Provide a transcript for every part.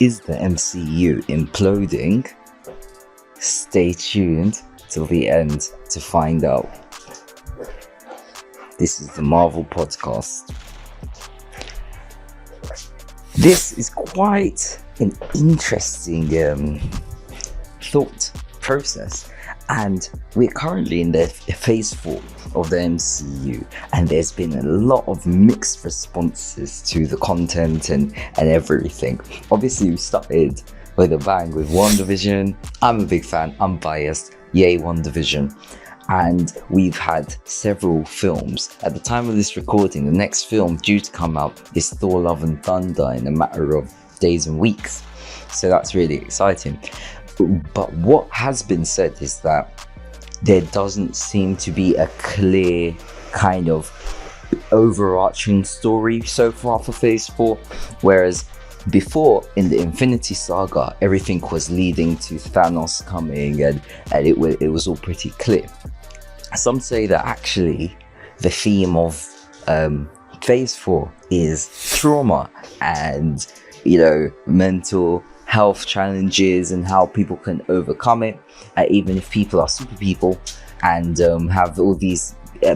Is the MCU imploding? Stay tuned till the end to find out. This is the Marvel Podcast. This is quite an interesting thought process, and we're currently in the phase 4 of the MCU, and there's been a lot of mixed responses to the content and everything. Obviously, we started with a bang with WandaVision. I'm a big fan, I'm biased, yay WandaVision. And we've had several films. At the time of this recording, the next film due to come out is Thor: Love and Thunder in a matter of days and weeks. So that's really exciting. But what has been said is that there doesn't seem to be a clear kind of overarching story so far for Phase 4. Whereas before, in the Infinity Saga, everything was leading to Thanos coming and it was all pretty clear. Some say that actually the theme of Phase 4 is trauma and, mental health challenges and how people can overcome it. Even if people are super people and have all these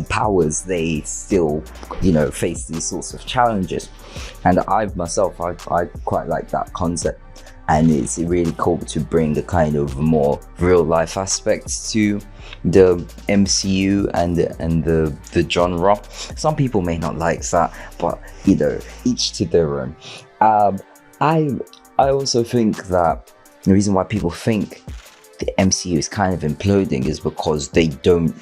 powers, they still, face these sorts of challenges. And I quite like that concept. And it's really cool to bring a kind of more real life aspects to the MCU and the genre. Some people may not like that, but each to their own. I also think that the reason why people think the MCU is kind of imploding is because they don't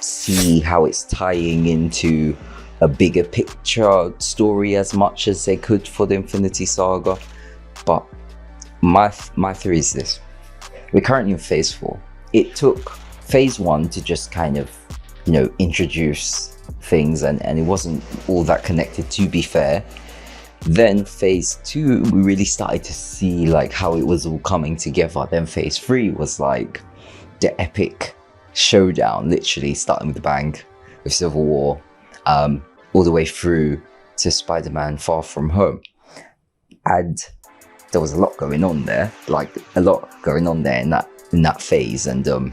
see how it's tying into a bigger picture story as much as they could for the Infinity Saga. But my theory is this: we're currently in Phase 4. It took Phase 1 to just kind of, introduce things, and it wasn't all that connected, to be fair. Then Phase 2, we really started to see like how it was all coming together. Then Phase 3 was like the epic showdown, literally starting with the bang with Civil War, all the way through to Spider-Man Far From Home. And there was a lot going on there, in that phase. And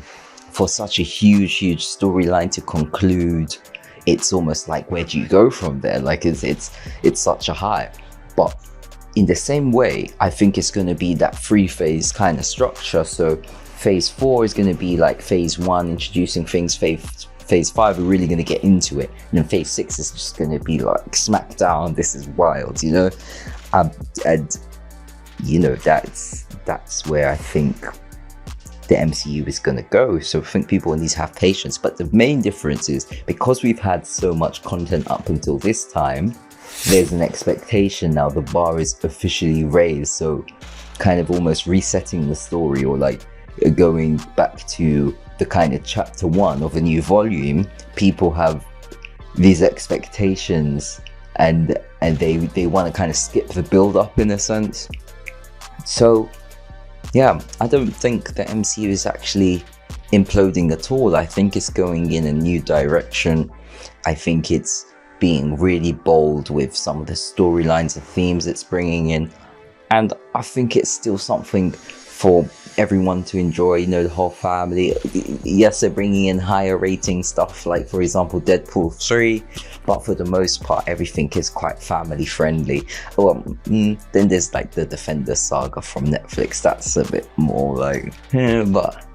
for such a huge storyline to conclude, it's almost like, where do you go from there? Like it's such a high. But in the same way, I think it's going to be that 3-phase kind of structure. So Phase 4 is going to be like Phase 1, introducing things. Phase 5, we're really going to get into it. And then Phase 6 is just going to be like smackdown. This is wild, that's where I think the MCU is going to go. So I think people need to have patience. But the main difference is, because we've had so much content up until this time, there's an expectation now. The bar is officially raised. So kind of almost resetting the story, or like going back to the kind of chapter 1 of a new volume. People have these expectations and they want to kind of skip the build up in a sense. So yeah, I don't think the MCU is actually imploding at all. I think it's going in a new direction. I think it's being really bold with some of the storylines and themes it's bringing in. And I think it's still something for everyone to enjoy, the whole family. Yes, they're bringing in higher rating stuff, like for example Deadpool 3, but for the most part everything is quite family friendly. Then there's like the Defender saga from Netflix, that's a bit more like but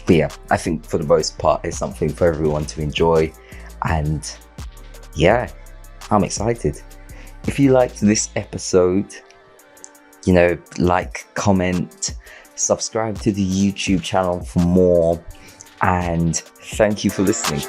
yeah, I think for the most part it's something for everyone to enjoy. And yeah, I'm excited. If you liked this episode, like, comment, subscribe to the YouTube channel for more, and thank you for listening.